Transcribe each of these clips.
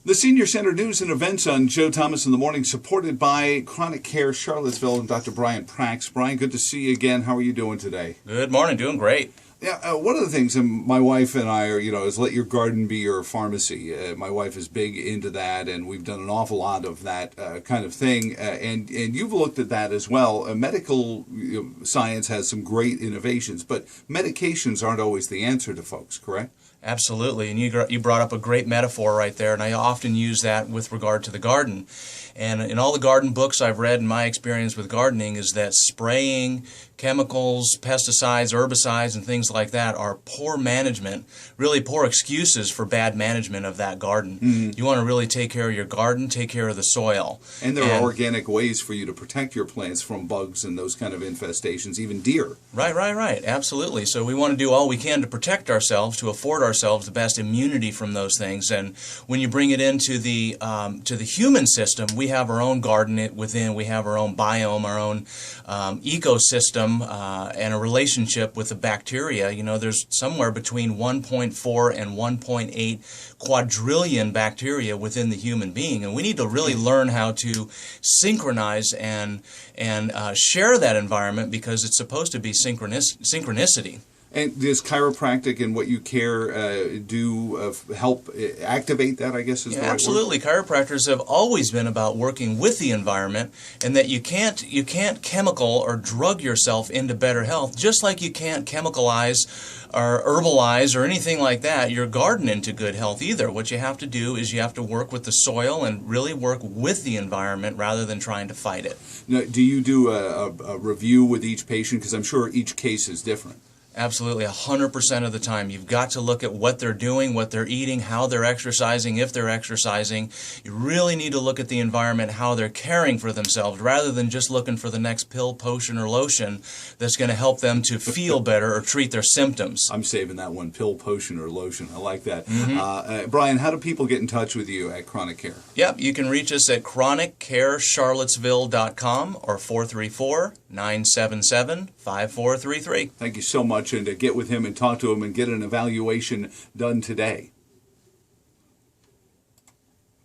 The Senior Center News and Events on Joe Thomas in the Morning, supported by Chronic Care Charlottesville and Dr. Brian Prax. Brian, good to see you again. How are you doing today? Good morning. Doing great. Yeah, one of the things, and my wife and I are, is let your garden be your pharmacy. My wife is big into that, and we've done an awful lot of that kind of thing. And you've looked at that as well. Medical science has some great innovations, but medications aren't always the answer to folks, correct? Absolutely, and you brought up a great metaphor right there, and I often use that with regard to the garden. And in all the garden books I've read, in my experience with gardening, is that spraying chemicals, pesticides, herbicides, and things like that are poor management, really poor excuses for bad management of that garden. Mm-hmm. You want to really take care of your garden, take care of the soil. And there are organic ways for you to protect your plants from bugs and those kind of infestations, even deer. Right, absolutely. So we want to do all we can to protect ourselves, to afford ourselves the best immunity from those things. And when you bring it into the human system, we have our own garden within, we have our own biome, our own ecosystem, and a relationship with the bacteria. There's somewhere between 1.4 and 1.8 quadrillion bacteria within the human being, and we need to really learn how to synchronize and share that environment, because it's supposed to be synchronicity. And does chiropractic and what you care do help activate that, I guess, is the right absolutely. word? Chiropractors have always been about working with the environment, and that you can't chemical or drug yourself into better health, just like you can't chemicalize or herbalize or anything like that your garden into good health either. What you have to do is you have to work with the soil and really work with the environment rather than trying to fight it. Now, do you do a review with each patient? Because I'm sure each case is different. Absolutely, 100% of the time. You've got to look at what they're doing, what they're eating, how they're exercising, if they're exercising. You really need to look at the environment, how they're caring for themselves, rather than just looking for the next pill, potion, or lotion that's going to help them to feel better or treat their symptoms. I'm saving that one, pill, potion, or lotion. I like that. Mm-hmm. Brian, how do people get in touch with you at Chronic Care? Yep, you can reach us at chroniccarecharlottesville.com or 434-977-5433. Thank you so much, and to get with him and talk to him and get an evaluation done today.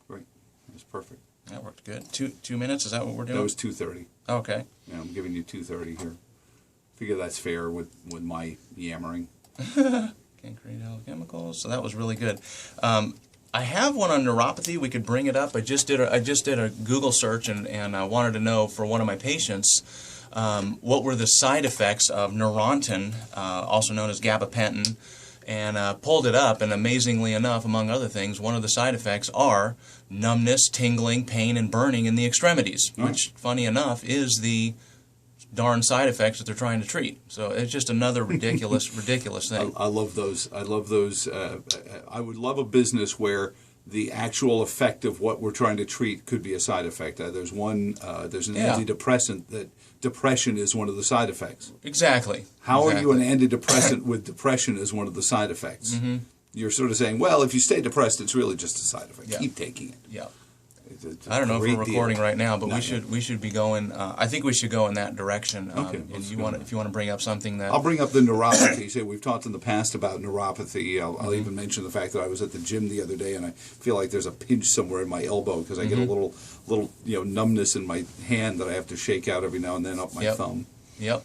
Great. That's perfect. That worked good. Two minutes, is that what we're doing? That was 2:30. Okay. Yeah, I'm giving you 2:30 here. Figure that's fair with my yammering. Can't create health chemicals. So that was really good. I have one on neuropathy. We could bring it up. I just did a Google search and I wanted to know for one of my patients what were the side effects of Neurontin, also known as gabapentin, and pulled it up, and amazingly enough, among other things, one of the side effects are numbness, tingling, pain, and burning in the extremities, which, funny enough, is the darn side effects that they're trying to treat. So it's just another ridiculous thing. I love those. I love those. I would love a business where the actual effect of what we're trying to treat could be a side effect. There's an antidepressant that depression is one of the side effects. Exactly. How are you an antidepressant with depression as one of the side effects? Mm-hmm. You're sort of saying, well, if you stay depressed, it's really just a side effect. Yeah. Keep taking it. Yeah. I don't know if we're recording right now, but we should be going. I think we should go in that direction. Okay. If you want to bring up something that I'll bring up the neuropathy. So we've talked in the past about neuropathy. I'll even mention the fact that I was at the gym the other day and I feel like there's a pinch somewhere in my elbow because I get a little numbness in my hand that I have to shake out every now and then up my thumb. Yep.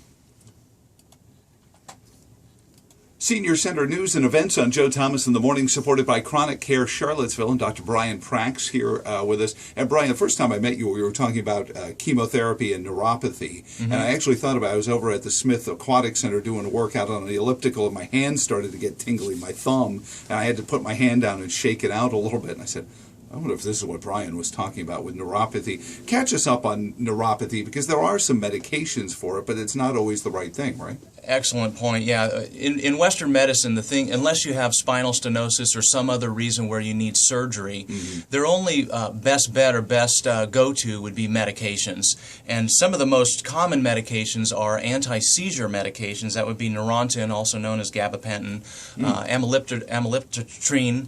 Senior Center News and Events on Joe Thomas in the Morning, supported by Chronic Care Charlottesville and Dr. Brian Prax here with us. And Brian, the first time I met you, we were talking about chemotherapy and neuropathy. Mm-hmm. And I actually thought about it. I was over at the Smith Aquatic Center doing a workout on the elliptical, and my hand started to get tingly, my thumb, and I had to put my hand down and shake it out a little bit. And I said, I wonder if this is what Brian was talking about with neuropathy. Catch us up on neuropathy, because there are some medications for it, but it's not always the right thing, right? Excellent point. Yeah, in Western medicine, the thing, unless you have spinal stenosis or some other reason where you need surgery, their only best bet or best go-to would be medications. And some of the most common medications are anti-seizure medications. That would be Neurontin, also known as gabapentin, amitriptyline.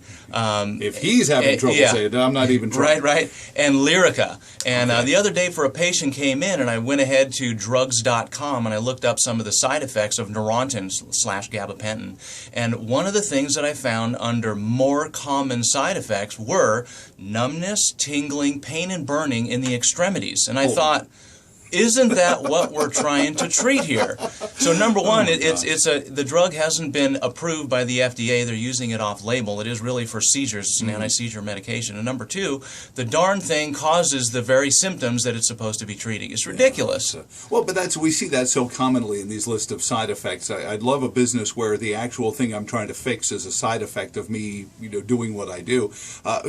If he's having trouble saying it, I'm not even trying. Right. And Lyrica. And the other day, for a patient came in, and I went ahead to drugs.com and I looked up some of the side effects effects of Neurontin/gabapentin. And one of the things that I found under more common side effects were numbness, tingling, pain, and burning in the extremities. And I thought, isn't that what we're trying to treat here? So number one, the drug hasn't been approved by the FDA. They're using it off-label. It is really for seizures. It's an anti-seizure medication. And number two, the darn thing causes the very symptoms that it's supposed to be treating. It's ridiculous. Well, but we see that so commonly in these lists of side effects. I'd love a business where the actual thing I'm trying to fix is a side effect of me, doing what I do.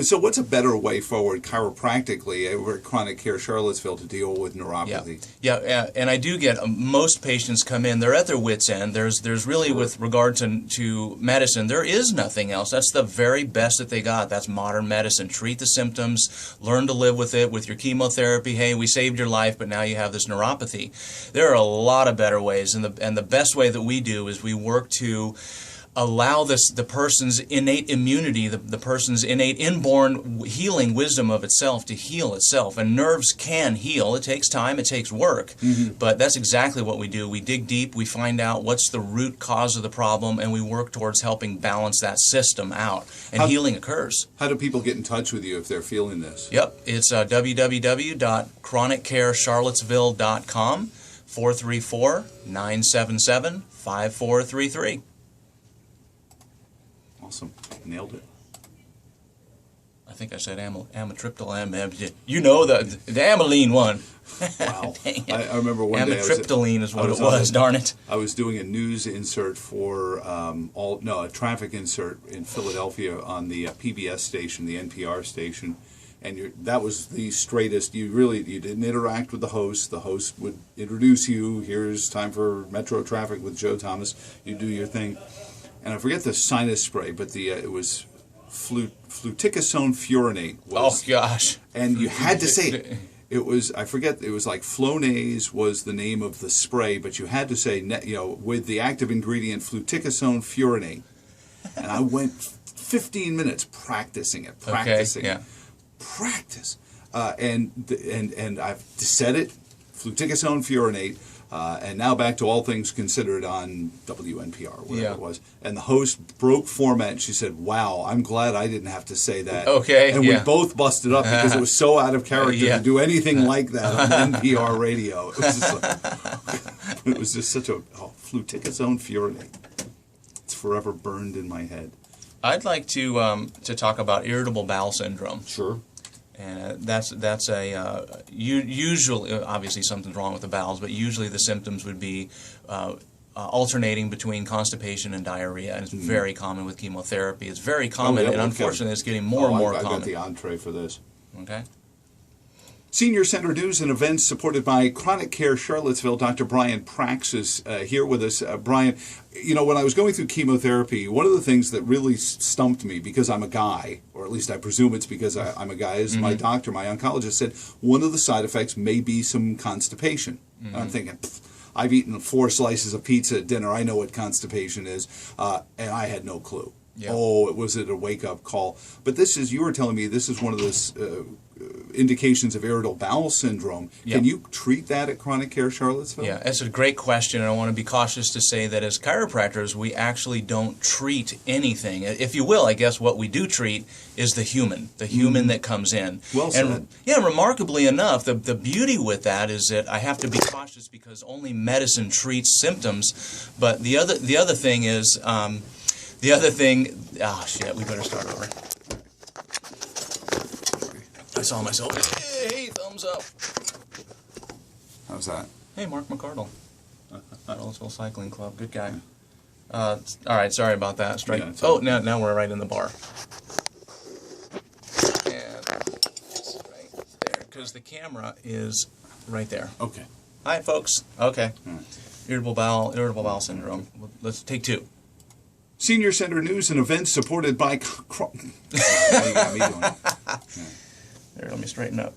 So what's a better way forward chiropractically over at Chronic Care Charlottesville to deal with neuropathy? Yeah, and I do get most patients come in, they're at their wits' end. There's really, with regard to medicine, there is nothing else. That's the very best that they got. That's modern medicine. Treat the symptoms, learn to live with it, with your chemotherapy. Hey, we saved your life, but now you have this neuropathy. There are a lot of better ways, and the best way that we do is we work to allow the person's innate immunity, the person's innate inborn healing wisdom of itself to heal itself. And nerves can heal. It takes time, it takes work, but that's exactly what we do. We dig deep, we find out what's the root cause of the problem, and we work towards helping balance that system out, and healing occurs. How do people get in touch with you if they're feeling this? Yep, it's www.chroniccharlottesville.com, 434-977-5433. Awesome. Nailed it. I think I said amitriptyline. You know the amylene one. Wow. I remember one day amitriptyline is what it was, darn it. I was doing a news insert for a traffic insert in Philadelphia on the PBS station, the NPR station. And that was the straightest. You didn't interact with the host. The host would introduce you. Here's time for Metro Traffic with Joe Thomas. You do your thing. And I forget the sinus spray, but it was fluticasone furanate. Oh gosh! And you had to say it. It was, I forget. It was like Flonase was the name of the spray, but you had to say with the active ingredient fluticasone furanate. And I went 15 minutes practicing it. Practice. And I've said it, fluticasone furanate. And now back to All Things Considered on WNPR, whatever it was. And the host broke format, and she said, "Wow, I'm glad I didn't have to say that." Okay, and we both busted up because it was so out of character to do anything like that on NPR radio. It was just such a fluticasone furanate. It's forever burned in my head. I'd like to talk about irritable bowel syndrome. Sure. And that's usually, obviously something's wrong with the bowels, but usually the symptoms would be alternating between constipation and diarrhea, and it's very common with chemotherapy. It's very common, and unfortunately it's getting more and more common. I got the entree for this. Okay. Senior Center News and Events supported by Chronic Care Charlottesville. Dr. Brian Prax is here with us. Brian, when I was going through chemotherapy, one of the things that really stumped me, because I'm a guy, or at least I presume it's because I'm a guy, is my doctor, my oncologist, said one of the side effects may be some constipation. And I'm thinking, I've eaten 4 slices of pizza at dinner. I know what constipation is. And I had no clue. Yeah. Oh, was it a wake-up call? But you were telling me this is one of those indications of irritable bowel syndrome. Yep. Can you treat that at Chronic Care Charlottesville? Yeah, that's a great question, and I want to be cautious to say that as chiropractors, we actually don't treat anything. If you will, I guess what we do treat is the human that comes in. Well said. And yeah, remarkably enough, the beauty with that is that I have to be cautious because only medicine treats symptoms, but the other thing is, oh shit, we better start over. I saw myself. Hey, thumbs up. How's that? Hey, Mark McCardle. Charlottesville Cycling Club. Good guy. All right, sorry about that. Strike. Yeah, now we're right in the bar. And it's right there, because the camera is right there. Okay. Hi, folks. Okay. Irritable bowel syndrome. Let's take 2. Senior Center News and Events supported by... You got me doing it. There, let me straighten up.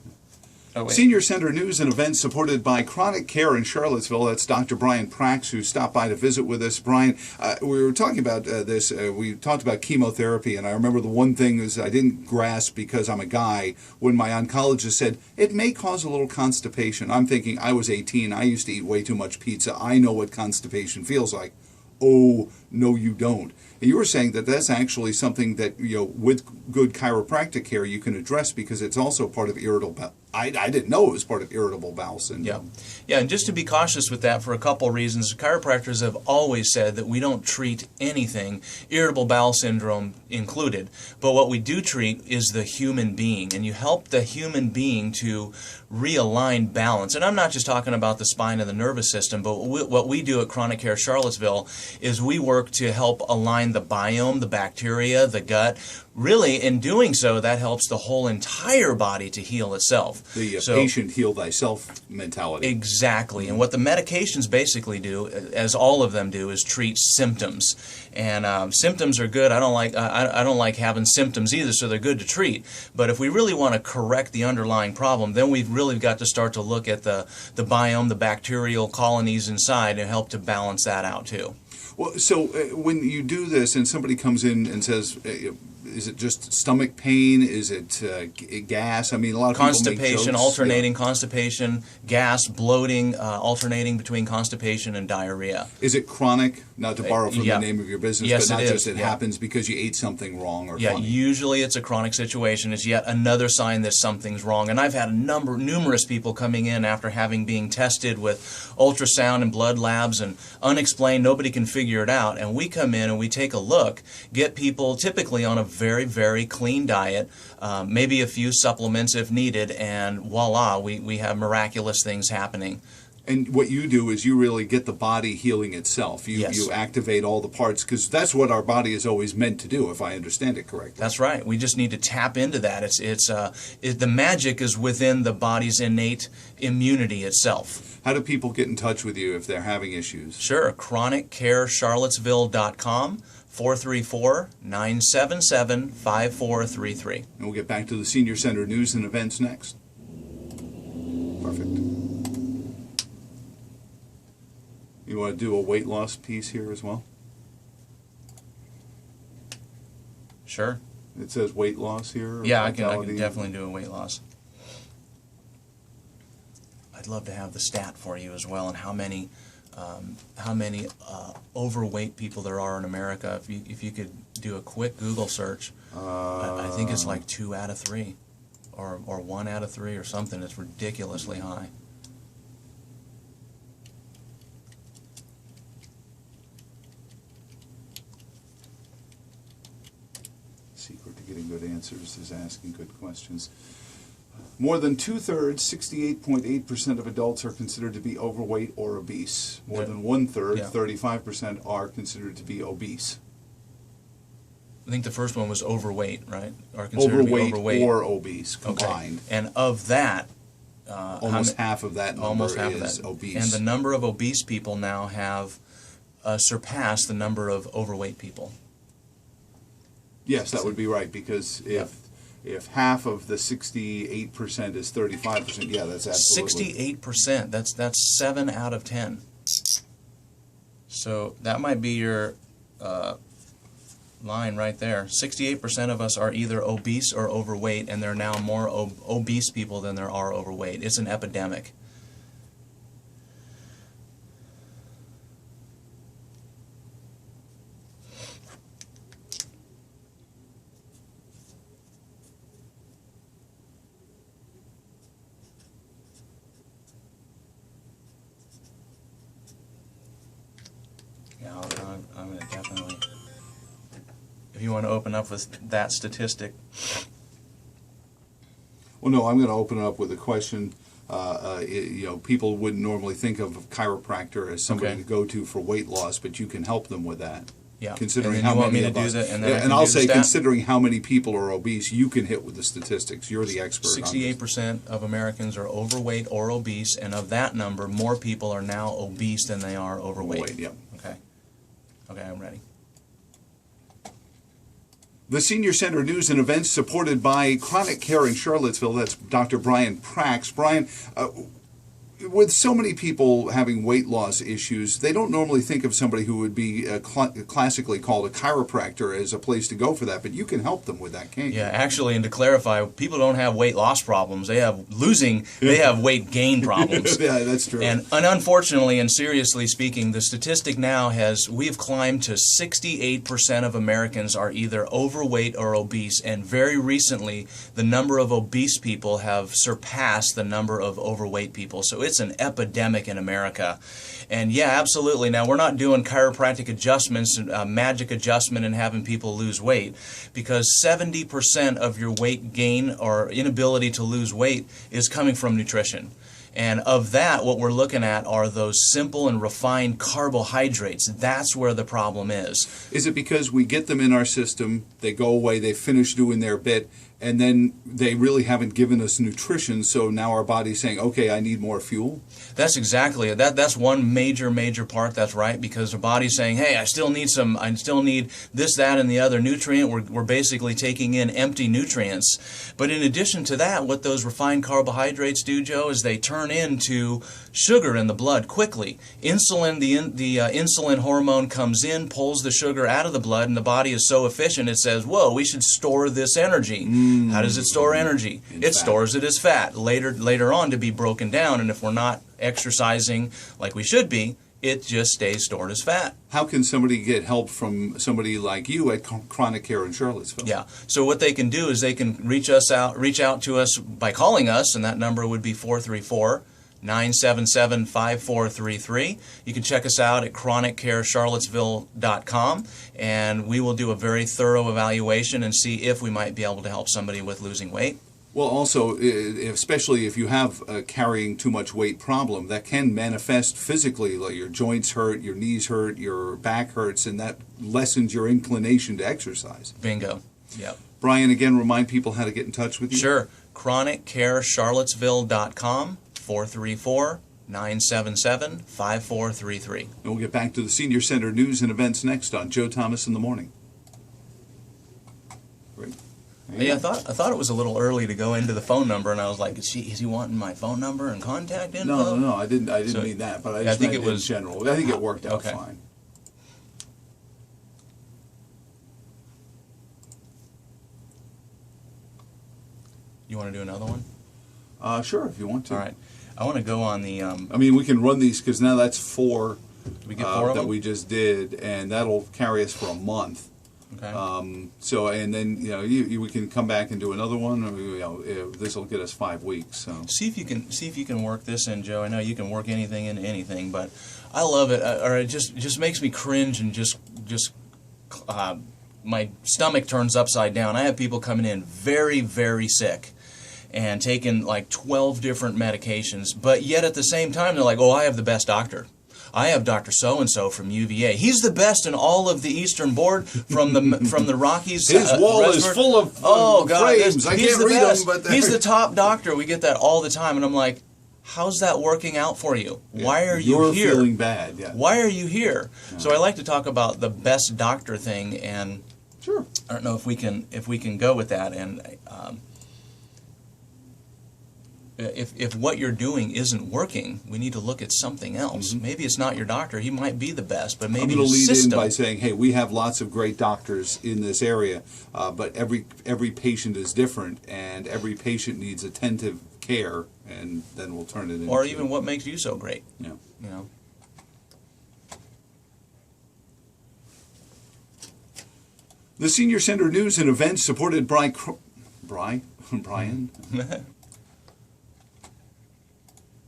Oh, wait. Senior Center News and Events supported by Chronic Care in Charlottesville. That's Dr. Brian Prax, who stopped by to visit with us. Brian, we were talking about this. We talked about chemotherapy, and I remember the one thing is I didn't grasp because I'm a guy when my oncologist said it may cause a little constipation. I'm thinking I was 18. I used to eat way too much pizza. I know what constipation feels like. Oh, no, you don't. And you were saying that that's actually something that, with good chiropractic care, you can address because it's also part of irritable bowel. I didn't know it was part of irritable bowel syndrome. Yeah, and just to be cautious with that for a couple of reasons, chiropractors have always said that we don't treat anything, irritable bowel syndrome included, but what we do treat is the human being, and you help the human being to realign balance. And I'm not just talking about the spine and the nervous system, but what we do at Chronic Care Charlottesville is we work to help align the biome, the bacteria, the gut. Really, in doing so, that helps the whole entire body to heal itself. The patient heal thyself mentality. Exactly. And what the medications basically do, as all of them do, is treat symptoms. And symptoms are good. I don't like having symptoms either, so they're good to treat. But if we really want to correct the underlying problem, then we've really got to start to look at the biome, the bacterial colonies inside, and help to balance that out too. Well, so when you do this and somebody comes in and says, is it just stomach pain? Is it gas? I mean, a lot of constipation, people make jokes. alternating constipation, gas, bloating, alternating between constipation and diarrhea. Is it chronic? Not to borrow from the name of your business, yes, but not it just is. happens because you ate something wrong or funny. Usually it's a chronic situation. It's yet another sign that something's wrong. And I've had numerous people coming in after having been tested with ultrasound and blood labs and unexplained, nobody can figure it out. And we come in and we take a look, get people typically on a very, very clean diet, maybe a few supplements if needed, and voila, we have miraculous things happening. And what you do is you really get the body healing itself. You activate all the parts because that's what our body is always meant to do, if I understand it correctly. That's right. We just need to tap into that. The magic is within the body's innate immunity itself. How do people get in touch with you if they're having issues? Sure. ChronicCareCharlottesville.com. 434-977-5433. And we'll get back to the Senior Center News and Events next. Perfect. You want to do a weight loss piece here as well? Sure. It says weight loss here. Yeah, I can definitely do a weight loss. I'd love to have the stat for you as well, and how many overweight people there are in America. If you could do a quick Google search, I think it's like 2 out of 3, or 1 out of 3 or something. It's ridiculously high. Secret to getting good answers is asking good questions. More than 2/3, 68.8% of adults are considered to be overweight or obese. More than 1/3, 35%, are considered to be obese. I think the first one was overweight, right? Or considered to be overweight or obese combined. Okay. And of that, almost half of that number is obese. And the number of obese people now have surpassed the number of overweight people. Yes, that would be right, because if half of the 68% is 35%, yeah, that's absolutely. 68%, that's 7 out of 10. So that might be your line right there. 68% of us are either obese or overweight, and there are now more obese people than there are overweight. It's an epidemic. I'm going to definitely, if you want to open up with that statistic. Well, no, I'm going to open it up with a question. People wouldn't normally think of a chiropractor as somebody to go to for weight loss, but you can help them with that. Yeah. Considering and how you want many me to of do us, that, and then and I'll say, considering how many people are obese, you can hit with the statistics. You're the expert. 68% of Americans are overweight or obese, and of that number, more people are now obese than they are overweight. Yeah. Okay. Okay, I'm ready. The Senior Center News and Events supported by Chronic Care in Charlottesville. That's Dr. Brian Prax. Brian, with so many people having weight loss issues, they don't normally think of somebody who would be classically called a chiropractor as a place to go for that, but you can help them with that, can't you? Yeah, actually, and to clarify, people don't have weight loss problems. They have weight gain problems. Yeah, that's true. And unfortunately and seriously speaking, the statistic now we've climbed to 68% of Americans are either overweight or obese, and very recently, the number of obese people have surpassed the number of overweight people. So it's an epidemic in America. And yeah, absolutely. Now, we're not doing chiropractic adjustments, magic adjustment and having people lose weight, because 70% of your weight gain or inability to lose weight is coming from nutrition. And of that, what we're looking at are those simple and refined carbohydrates. That's where the problem is. Is it because we get them in our system, they go away, they finish doing their bit, and then they really haven't given us nutrition, so now our body's saying, okay, I need more fuel? That's exactly it. That's one major part. That's right, because the body's saying, hey, I still need this, that, and the other nutrient. We're basically taking in empty nutrients. But in addition to that, what those refined carbohydrates do, Joe, is they turn into sugar in the blood quickly. Insulin, the insulin hormone comes in, pulls the sugar out of the blood, and the body is so efficient it says, whoa, we should store this energy. How does it store energy? It stores it as fat later on to be broken down, and if we're not exercising like we should be, it just stays stored as fat. How can somebody get help from somebody like you at Chronic Care in Charlottesville? Yeah. So what they can do is they can reach out to us by calling us, and that number would be 434-977-5433. You can check us out at chroniccarecharlottesville.com, and we will do a very thorough evaluation and see if we might be able to help somebody with losing weight. Well, also, especially if you have a carrying too much weight problem, that can manifest physically, like your joints hurt, your knees hurt, your back hurts, and that lessens your inclination to exercise. Bingo. Yep. Brian, again, remind people how to get in touch with you. Sure. chroniccarecharlottesville.com, 434-977-5433. And we'll get back to the Senior Center News and Events next on Joe Thomas in the Morning. Great. Yeah, I thought it was a little early to go into the phone number, and I was like, is he wanting my phone number and contact info? No, I didn't mean that, but I think it was in general. I think it worked out fine. You want to do another one? Sure, if you want to. All right. I want to go on the... I mean, we can run these, because now that's four, we get four of that them? we just did, and that'll carry us for a month. Okay. So, and then, we can come back and do another one, or, this will get us 5 weeks. So see if you can work this in, Joe. I know you can work anything into anything, but I love it. Or it just makes me cringe, and just my stomach turns upside down. I have people coming in very, very sick and taking like 12 different medications, but yet at the same time they're like, oh, I have the best doctor. I have Dr. So-and-so from UVA. He's the best in all of the Eastern Board from the Rockies. His wall is full of frames. I can't read them, but he's the top doctor. We get that all the time, and I'm like, how's that working out for you? Yeah, why are you here? You're feeling bad. Yeah. Why are you here? Yeah. So I like to talk about the best doctor thing, and sure. I don't know if we can go with that, and if what you're doing isn't working, we need to look at something else. Mm-hmm. Maybe it's not your doctor. He might be the best, but maybe I'm going to lead system. in by saying, hey, we have lots of great doctors in this area, but every patient is different, and every patient needs attentive care, and then we'll turn it into... Or even what makes you so great. Yeah. You know. The Senior Center News and Events supported by Brian?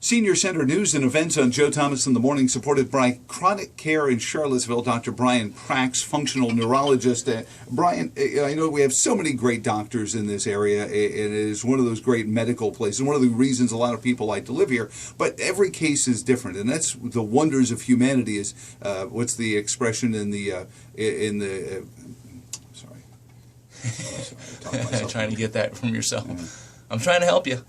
Senior Center News and Events on Joe Thomas in the Morning, supported by Chronic Care in Charlottesville, Dr. Brian Prax, functional neurologist. Brian, I know we have so many great doctors in this area. It is one of those great medical places, one of the reasons a lot of people like to live here. But every case is different, and that's the wonders of humanity. Is what's the expression in the sorry, trying to get that from yourself. Yeah. I'm trying to help you.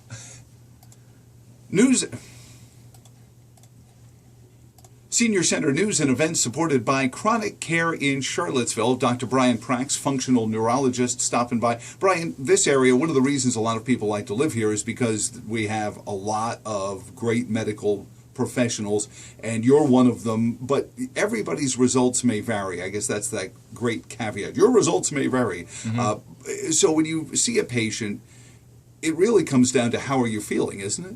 Senior Center News and Events supported by Chronic Care in Charlottesville. Dr. Brian Prax, functional neurologist, stopping by. Brian, this area, one of the reasons a lot of people like to live here is because we have a lot of great medical professionals, and you're one of them, but everybody's results may vary. I guess that's that great caveat. Your results may vary. So when you see a patient, it really comes down to how are you feeling, isn't it?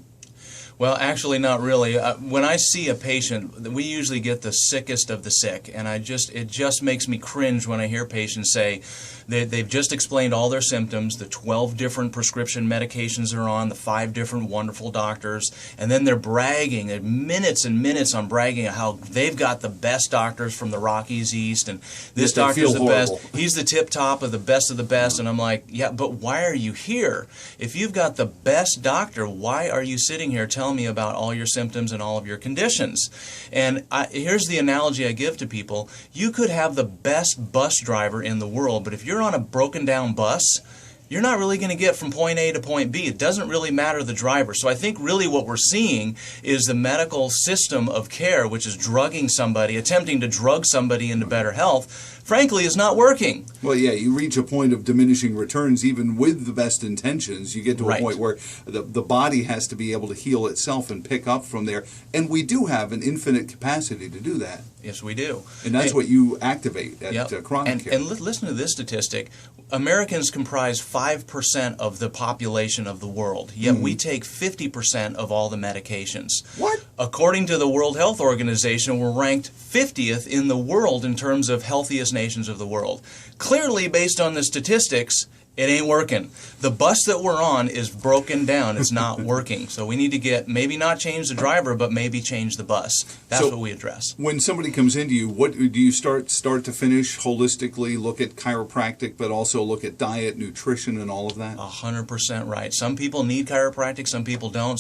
Well, actually, not really. When I see a patient, we usually get the sickest of the sick, and it just makes me cringe when I hear patients say they've just explained all their symptoms, the 12 different prescription medications they're on, the 5 different wonderful doctors, and then they're bragging, minutes and minutes on bragging how they've got the best doctors from the Rockies East, and this doctor's the best. He's the tip top of the best, and I'm like, yeah, but why are you here? If you've got the best doctor, why are you sitting here telling me about all your symptoms and all of your conditions? And here's the analogy I give to people. You could have the best bus driver in the world, but if you're on a broken down bus, you're not really going to get from point A to point B. It doesn't really matter the driver. So I think really what we're seeing is the medical system of care, which is drugging somebody, attempting to drug somebody into better health, frankly, is not working. Well, yeah, you reach a point of diminishing returns even with the best intentions. You get to a point where the body has to be able to heal itself and pick up from there. And we do have an infinite capacity to do that. Yes, we do. And that's what you activate at Chronic Care. And listen to this statistic. Americans comprise 5% of the population of the world, yet we take 50% of all the medications. What? According to the World Health Organization, we're ranked 50th in the world in terms of healthiest nations of the world. Clearly, based on the statistics, it ain't working. The bus that we're on is broken down. It's not working. So we need to maybe not change the driver, but maybe change the bus. That's what we address. When somebody comes into you, what do you start to finish holistically, look at chiropractic, but also look at diet, nutrition, and all of that? 100% right. Some people need chiropractic, some people don't.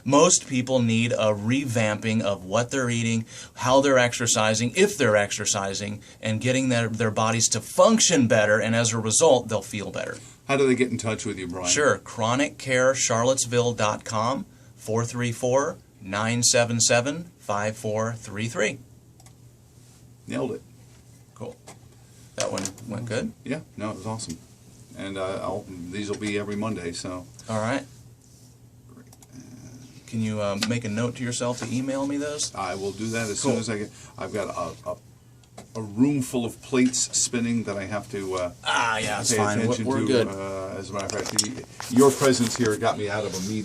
Most people need a revamping of what they're eating, how they're exercising, if they're exercising, and getting their bodies to function better, and as a result, they'll feel better. How do they get in touch with you, Brian? Sure. ChronicCareCharlottesville.com, 434-977-5433. Nailed it. Cool. That one went good? Yeah. No, it was awesome. And these will be every Monday, so. All right. Great. Can you make a note to yourself to email me those? I will do that as soon as I get. I've got a room full of plates spinning that I have to yeah, it's pay fine. attention We're to. good. As a matter of fact, your presence here got me out of a meeting.